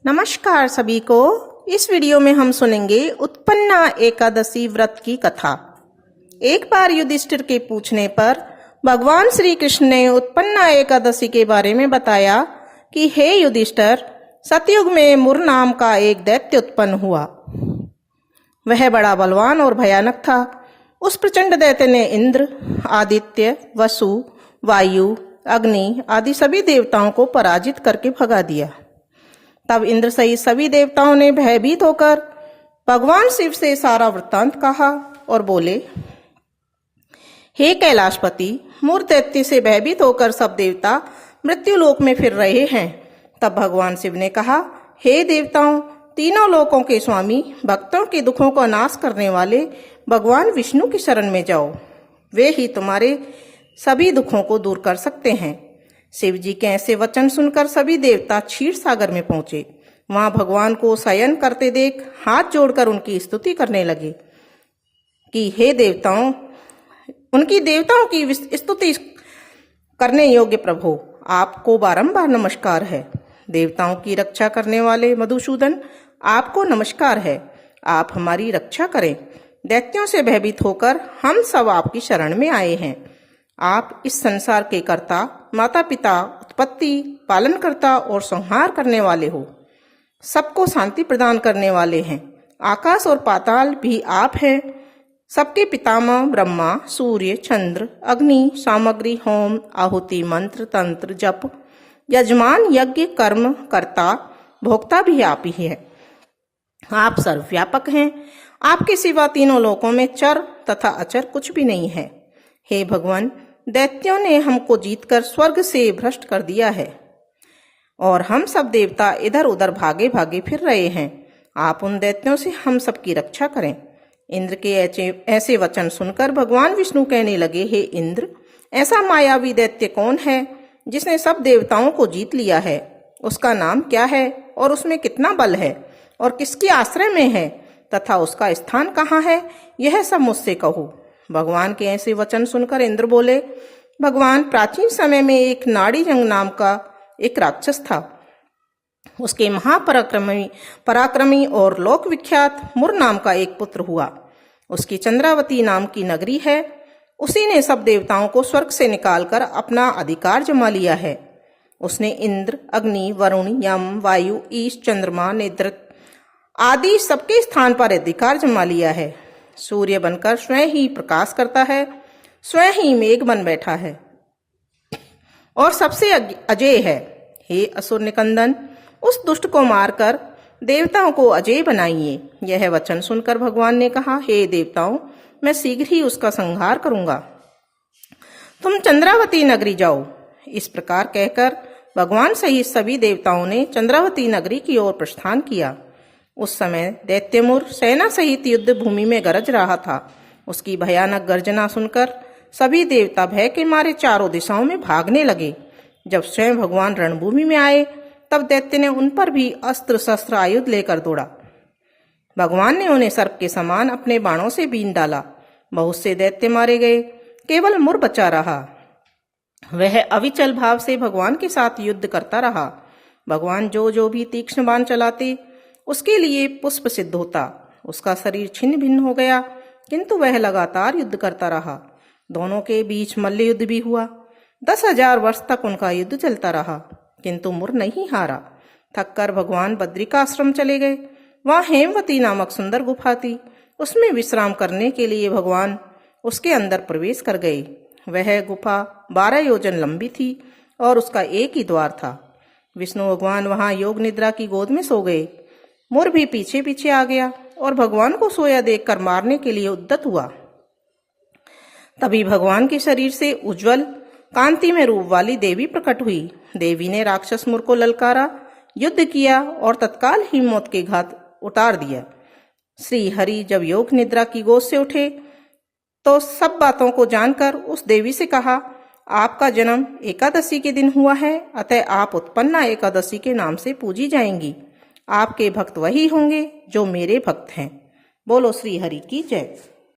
नमस्कार सभी को। इस वीडियो में हम सुनेंगे उत्पन्ना एकादशी व्रत की कथा। एक बार युधिष्ठिर के पूछने पर भगवान श्री कृष्ण ने उत्पन्ना एकादशी के बारे में बताया कि हे युधिष्ठिर, सतयुग में मुर नाम का एक दैत्य उत्पन्न हुआ। वह बड़ा बलवान और भयानक था। उस प्रचंड दैत्य ने इंद्र, आदित्य, वसु, वायु, अग्नि आदि सभी देवताओं को पराजित करके भगा दिया। तब इंद्र सहित सभी देवताओं ने भयभीत होकर भगवान शिव से सारा वृत्तांत कहा और बोले, हे कैलाशपति, मुर दैत्य से भयभीत होकर सब देवता मृत्यु लोक में फिर रहे हैं। तब भगवान शिव ने कहा, हे देवताओं, तीनों लोकों के स्वामी, भक्तों के दुखों का नाश करने वाले भगवान विष्णु की शरण में जाओ। वे ही तुम्हारे सभी दुखों को दूर कर सकते हैं। शिव जी के ऐसे वचन सुनकर सभी देवता क्षीर सागर में पहुंचे। वहां भगवान को शयन करते देख हाथ जोड़कर उनकी स्तुति करने लगे कि हे देवताओं, उनकी देवताओं की स्तुति करने योग्य प्रभु, आपको बारंबार नमस्कार है। देवताओं की रक्षा करने वाले मधुसूदन, आपको नमस्कार है। आप हमारी रक्षा करें। दैत्यों से भयभीत होकर हम सब आपकी शरण में आए हैं। आप इस संसार के कर्ता, माता पिता, उत्पत्ति, पालनकर्ता और संहार करने वाले हो। सबको शांति प्रदान करने वाले हैं। आकाश और पाताल भी आप हैं। सबके पितामह ब्रह्मा, सूर्य, चंद्र, अग्नि, सामग्री, होम, आहुति, मंत्र, तंत्र, जप, यजमान, यज्ञ, कर्म, कर्ता, भोक्ता भी आप ही है। आप सर्वव्यापक हैं। आपके सिवा तीनों लोकों में चर तथा अचर कुछ भी नहीं है। हे भगवान, दैत्यों ने हमको जीतकर स्वर्ग से भ्रष्ट कर दिया है और हम सब देवता इधर उधर भागे भागे फिर रहे हैं। आप उन दैत्यों से हम सब की रक्षा करें। इंद्र के ऐसे वचन सुनकर भगवान विष्णु कहने लगे, हे इंद्र, ऐसा मायावी दैत्य कौन है जिसने सब देवताओं को जीत लिया है? उसका नाम क्या है और उसमें कितना बल है और किसके आश्रय में है तथा उसका स्थान कहाँ है? यह सब मुझसे कहो। भगवान के ऐसे वचन सुनकर इंद्र बोले, भगवान, प्राचीन समय में एक नाड़ीजंग नाम का एक राक्षस था। उसके पराक्रमी और लोक विख्यात मुर नाम का एक पुत्र हुआ। उसकी चंद्रावती नाम की नगरी है। उसी ने सब देवताओं को स्वर्ग से निकालकर अपना अधिकार जमा लिया है। उसने इंद्र, अग्नि, वरुण, यम, वायु, ईश, चंद्रमा, नेत्र आदि सबके स्थान पर अधिकार जमा लिया है। सूर्य बनकर स्वयं ही प्रकाश करता है, स्वयं ही मेघ बन बैठा है और सबसे अजय है। हे असुर निकंदन, उस दुष्ट को मारकर देवताओं को अजय बनाइए। यह वचन सुनकर भगवान ने कहा, हे देवताओं, मैं शीघ्र ही उसका संहार करूंगा। तुम चंद्रावती नगरी जाओ। इस प्रकार कहकर भगवान सहित सभी देवताओं ने चंद्रावती नगरी की ओर प्रस्थान किया। उस समय दैत्यमुर सेना सहित युद्ध भूमि में गरज रहा था। उसकी भयानक गर्जना सुनकर सभी देवता भय के मारे चारों दिशाओं में भागने लगे। जब स्वयं भगवान रणभूमि में आए तब दैत्य ने उन पर भी अस्त्र शस्त्र आयुध लेकर दौड़ा। भगवान ने उन्हें सर्प के समान अपने बाणों से बीन डाला। बहुत से दैत्य मारे गए, केवल मुर बचा रहा। वह अविचल भाव से भगवान के साथ युद्ध करता रहा। भगवान जो भी तीक्ष्ण बाण चलाते उसके लिए पुष्प सिद्ध होता। उसका शरीर छिन्न भिन्न हो गया, किंतु वह लगातार युद्ध करता रहा। दोनों के बीच मल्ल युद्ध भी हुआ। 10,000 वर्ष तक उनका युद्ध चलता रहा, किंतु मुर नहीं हारा। थककर भगवान बद्रिकाश्रम चले गए। वहां हेमवती नामक सुंदर गुफा थी। उसमें विश्राम करने के लिए भगवान उसके अंदर प्रवेश कर गए। वह गुफा 12 योजन लंबी थी और उसका एक ही द्वार था। विष्णु भगवान वहां योग निद्रा की गोद में सो गए। मुर भी पीछे पीछे आ गया और भगवान को सोया देखकर मारने के लिए उद्यत हुआ। तभी भगवान के शरीर से उज्जवल कांति में रूप वाली देवी प्रकट हुई। देवी ने राक्षस मुर को ललकारा, युद्ध किया और तत्काल ही मौत के घाट उतार दिया। श्री हरि जब योग निद्रा की गोद से उठे तो सब बातों को जानकर उस देवी से कहा, आपका जन्म एकादशी के दिन हुआ है, अतः आप उत्पन्ना एकादशी के नाम से पूजी जाएंगी। आपके भक्त वही होंगे जो मेरे भक्त हैं। बोलो श्री हरि की जय।